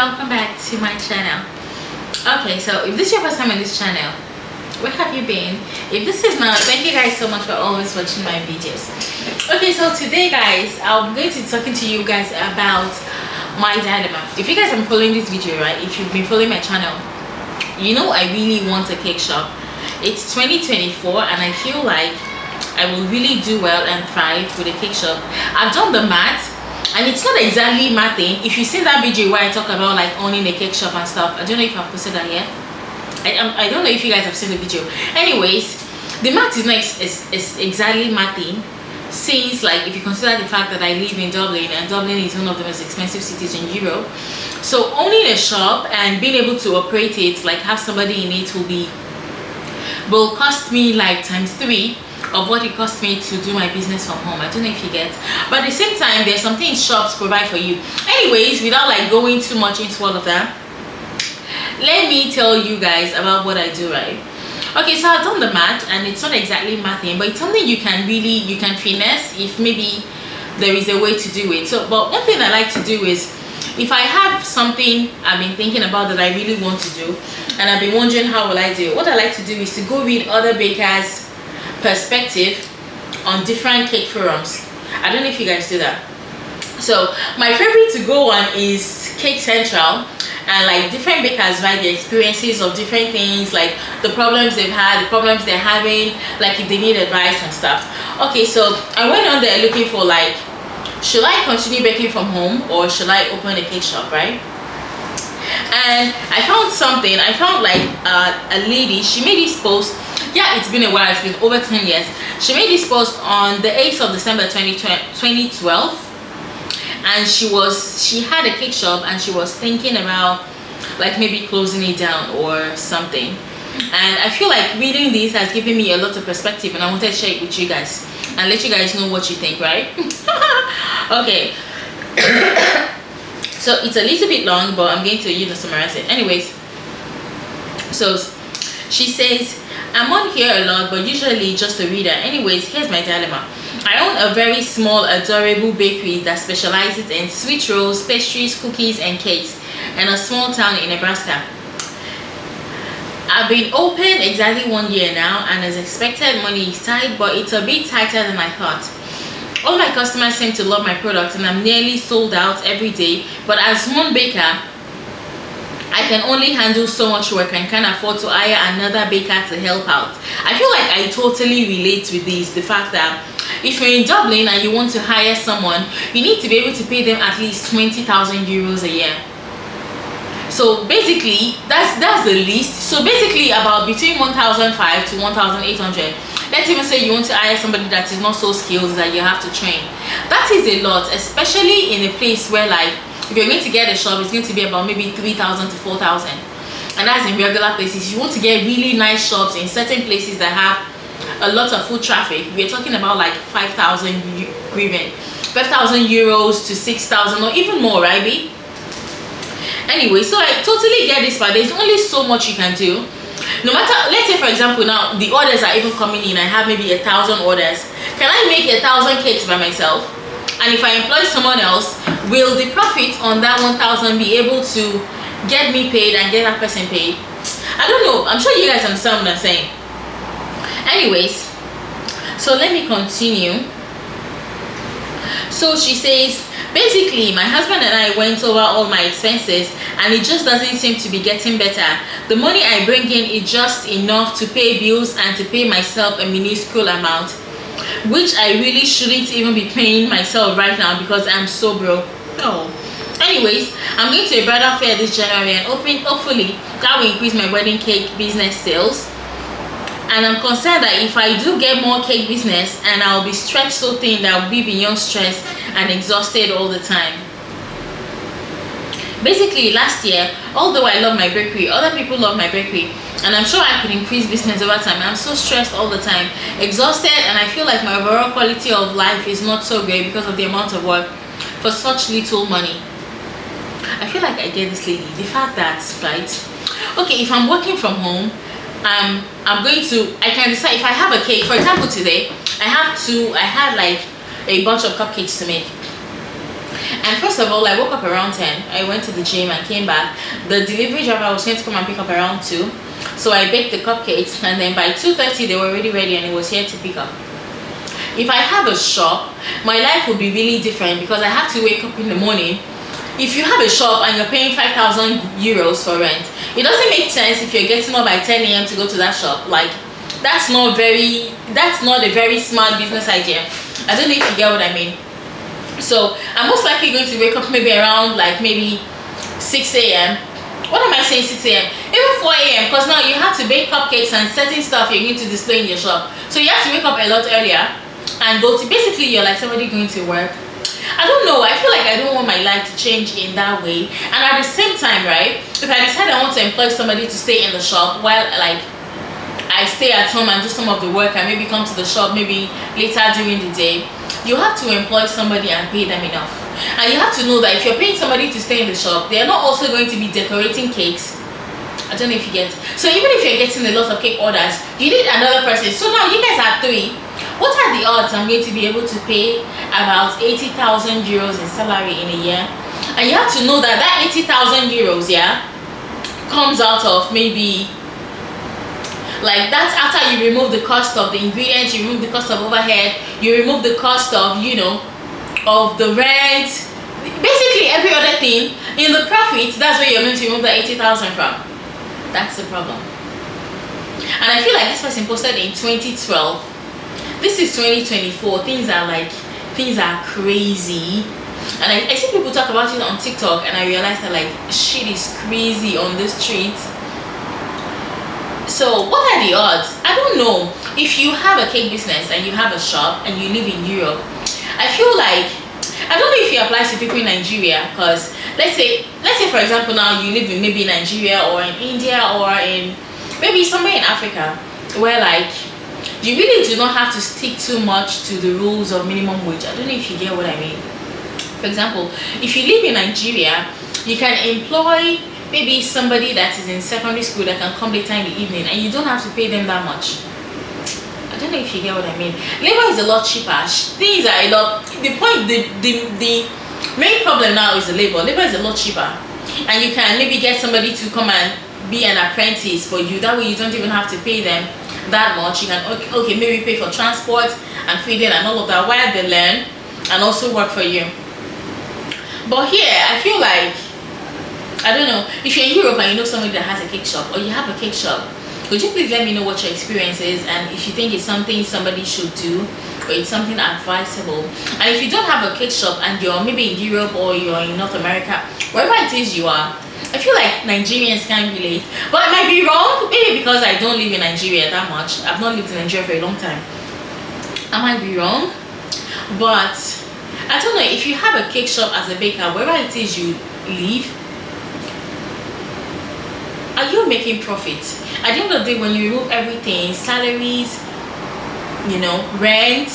welcome back to my channel. Okay, so if this is your first time on this channel, where have you been? If this is not, thank you guys so much for always watching my videos. Okay, so today guys, I'm going to be talking to you guys about my dilemma. If you guys have been following this video, right, if you've been following my channel, you know I really want a cake shop. It's 2024 and I feel like I will really do well and thrive with a cake shop. I've done the math and it's not exactly mathing. If you see that video where I talk about like owning a cake shop and stuff, I don't know if I've posted that yet. I don't know if you guys have seen the video. Anyways, the math is not exactly mathing, since like if you consider the fact that I live in Dublin and Dublin is one of the most expensive cities in Europe. So owning a shop and being able to operate it, like have somebody in it, will cost me like ×3 of what it cost me to do my business from home. I don't know if you get, but at the same time there's some things shops provide for you. Anyways, without like going too much into all of that, let me tell you guys about what I do, right? Okay, so I've done the math and it's not exactly mathing, but it's something you can finesse if maybe there is a way to do it. So but one thing I like to do is, if I have something I've been thinking about that I really want to do and I've been wondering how will I do it, what I like to do is to go read other bakers' perspective on different cake forums. I don't know if you guys do that. So my favorite to go on is Cake Central, and like different bakers write their experiences of different things, like the problems they've had, the problems they're having, like if they need advice and stuff. Okay, so I went on there looking for like, should I continue baking from home or should I open a cake shop, right? And I found something. I found like a lady, she made this post. Yeah, it's been a while, it's been over 10 years. She made this post on the 8th of December 2012, and she had a cake shop and she was thinking about like maybe closing it down or something. And I feel like reading this has given me a lot of perspective, and I wanted to share it with you guys and let you guys know what you think, right? Okay. So it's a little bit long, but I'm going to summarize it. Anyways, so she says, I'm on here a lot, but usually just a reader. Anyways, here's my dilemma. I own a very small, adorable bakery that specializes in sweet rolls, pastries, cookies, and cakes in a small town in Nebraska. I've been open exactly 1 year now, and as expected, money is tight, but it's a bit tighter than I thought. All my customers seem to love my products, and I'm nearly sold out every day, but as one baker, I can only handle so much work and can't afford to hire another baker to help out. I feel like I totally relate with this, the fact that if you're in Dublin and you want to hire someone, you need to be able to pay them at least 20,000 euros a year. So basically, that's the least. So basically about between 1,500 to 1,800. Let's even say you want to hire somebody that is not so skilled that you have to train. That is a lot, especially in a place where like, if you're going to get a shop, it's going to be about maybe 3,000 to 4,000, and that's in regular places. You want to get really nice shops in certain places that have a lot of foot traffic. We're talking about like 5,000 griven, 5,000 euros to 6,000 or even more, right, B? Anyway, so I totally get this, but there's only so much you can do. No matter, let's say for example now the orders are even coming in, I have maybe 1,000 orders. Can I make 1,000 cakes by myself? And if I employ someone else, will the profit on that 1,000 be able to get me paid and get that person paid? I don't know. I'm sure you guys understand what I'm saying. Anyways, so let me continue. So she says, basically my husband and I went over all my expenses and it just doesn't seem to be getting better. The money I bring in is just enough to pay bills and to pay myself a minuscule amount, which I really shouldn't even be paying myself right now because I'm so broke. No. Anyways, I'm going to a bridal fair this January and hopefully that will increase my wedding cake business sales. And I'm concerned that if I do get more cake business, and I'll be stretched so thin that I'll be beyond stress and exhausted all the time. Basically last year, although I love my bakery, other people love my bakery, and I'm sure I could increase business over time. I'm so stressed all the time, exhausted, and I feel like my overall quality of life is not so great because of the amount of work for such little money. I feel like I get this lady, the fact that, right, okay, if I'm working from home, I can decide if I have a cake. For example, today I had like a bunch of cupcakes to make. And first of all, I woke up around 10. I went to the gym and came back. The delivery driver was going to come and pick up around 2. So I baked the cupcakes, and then by 2:30 they were already ready and it was here to pick up. If I have a shop, my life would be really different because I have to wake up in the morning. If you have a shop and you're paying 5,000 euros for rent, it doesn't make sense if you're getting up by 10 a.m. to go to that shop. Like, that's not a very smart business idea. I don't know if you get what I mean. So I'm most likely going to wake up maybe around like maybe 6 a.m. What am I saying 6 a.m.? Even 4 a.m. because now you have to bake cupcakes and certain stuff you're going to display in your shop. So you have to wake up a lot earlier and go to, basically you're like somebody going to work. I don't know, I feel like I don't want my life to change in that way. And at the same time, right, if I decide I want to employ somebody to stay in the shop while like I stay at home and do some of the work and maybe come to the shop maybe later during the day, you have to employ somebody and pay them enough. And you have to know that if you're paying somebody to stay in the shop, they're not also going to be decorating cakes. I don't know if you get. So even if you're getting a lot of cake orders, you need another person. So now you guys are 3. What are the odds I'm going to be able to pay about 80,000 euros in salary in a year? And you have to know that that 80,000 euros, yeah, comes out of maybe, like, that's after you remove the cost of the ingredients, you remove the cost of overhead, you remove the cost of, you know, of the rent, basically every other thing. In the profit, that's where you're going to remove the 80,000 from. That's the problem. And I feel like this person posted in 2012. This is 2024. Things are crazy. And I see people talk about it on TikTok, and I realized that like shit is crazy on the streets. So what are the odds? I don't know. If you have a cake business and you have a shop and you live in Europe, I feel like, I don't know if it applies to people in Nigeria, because let's say for example now you live in maybe Nigeria or in India or in maybe somewhere in Africa where like you really do not have to stick too much to the rules of minimum wage. I don't know if you get what I mean. For example, if you live in Nigeria, you can employ maybe somebody that is in secondary school that can come later in the evening and you don't have to pay them that much. I don't know if you get what I mean. Labor is a lot cheaper. Things are a lot, the main problem now is the labor. Labor is a lot cheaper. And you can maybe get somebody to come and be an apprentice for you. That way you don't even have to pay them that much. You can okay maybe pay for transport and feeding and all of that while they learn and also work for you. But here I feel like, I don't know, if you're in Europe and you know somebody that has a cake shop or you have a cake shop, could you please let me know what your experience is and if you think it's something somebody should do or it's something advisable. And if you don't have a cake shop and you're maybe in Europe or you're in North America, wherever it is you are, I feel like Nigerians can't relate. But I might be wrong, maybe because I don't live in Nigeria that much. I've not lived in Nigeria for a long time. I might be wrong, but I don't know, if you have a cake shop as a baker, wherever it is you live, are you making profit? At the end of the day, when you remove everything, salaries, you know, rent,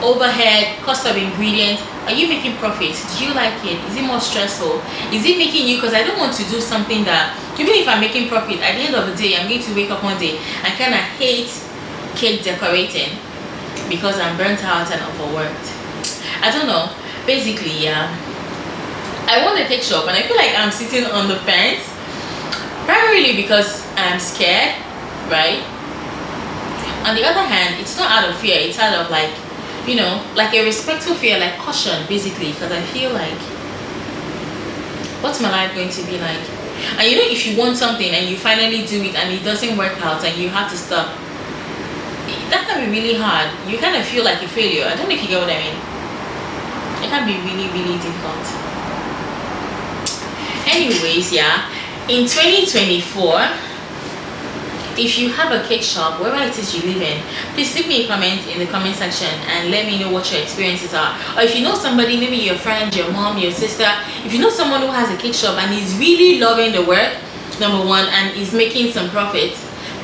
overhead, cost of ingredients, are you making profit? Do you like it? Is it more stressful? Is it making you, because I don't want to do something that, even if I'm making profit, at the end of the day, I'm going to wake up one day and kind of hate cake decorating because I'm burnt out and overworked. I don't know. Basically, yeah, I want a cake shop and I feel like I'm sitting on the fence, primarily because I'm scared, right? On the other hand, it's not out of fear, it's out of like, you know, like a respectful fear, like caution basically, because I feel like, what's my life going to be like? And you know, if you want something and you finally do it and it doesn't work out and you have to stop, that can be really hard. You kind of feel like a failure. I don't know if you get what I mean. It can be really, really difficult. Anyways, yeah, in 2024, if you have a cake shop, wherever it is you live in, please leave me a comment in the comment section and let me know what your experiences are. Or if you know somebody, maybe your friend, your mom, your sister, if you know someone who has a cake shop and is really loving the work, number one, and is making some profit,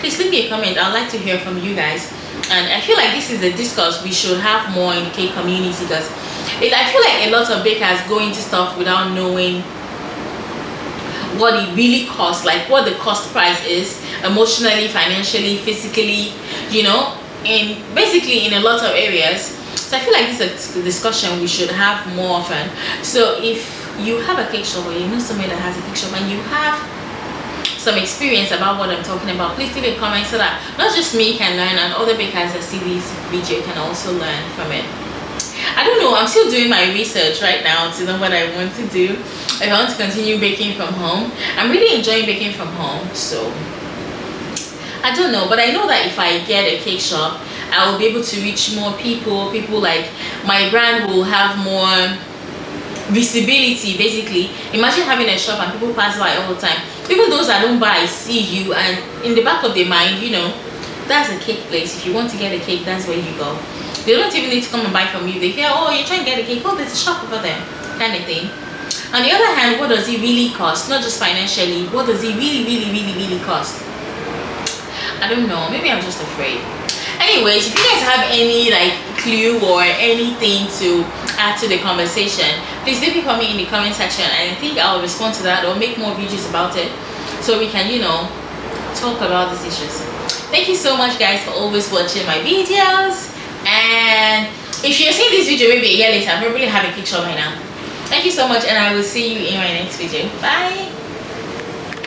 please leave me a comment. I'd like to hear from you guys. And I feel like this is a discourse we should have more in the cake community, because I feel like a lot of bakers go into stuff without knowing what it really costs, like what the cost price is, emotionally, financially, physically, you know, in basically in a lot of areas. So I feel like this is a discussion we should have more often. So if you have a cake shop, or you know somebody that has a cake shop, and you have some experience about what I'm talking about, please leave a comment so that not just me can learn, and other bakers that see this video can also learn from it. I don't know, I'm still doing my research right now to know what I want to do. If I want to continue baking from home. I'm really enjoying baking from home, so I don't know, but I know that if I get a cake shop, I will be able to reach more people. People like my brand will have more visibility. Basically, imagine having a shop and people pass by all the time. Even those that don't buy see you, and in the back of their mind, you know, that's a cake place. If you want to get a cake, that's where you go. They don't even need to come and buy from you. They hear, oh, you're trying to get a cake, oh, there's a shop over there, kind of thing. On the other hand, what does it really cost? Not just financially, what does it really cost? I don't know, maybe I'm just afraid. Anyways, if you guys have any like clue or anything to add to the conversation, please leave it for me in the comment section, and I think I'll respond to that or make more videos about it, so we can, you know, talk about these issues. Thank you so much guys for always watching my videos, and if you're seeing this video maybe a year later, I probably have a cake shop right now. Thank you so much, and I will see you in my next video. Bye.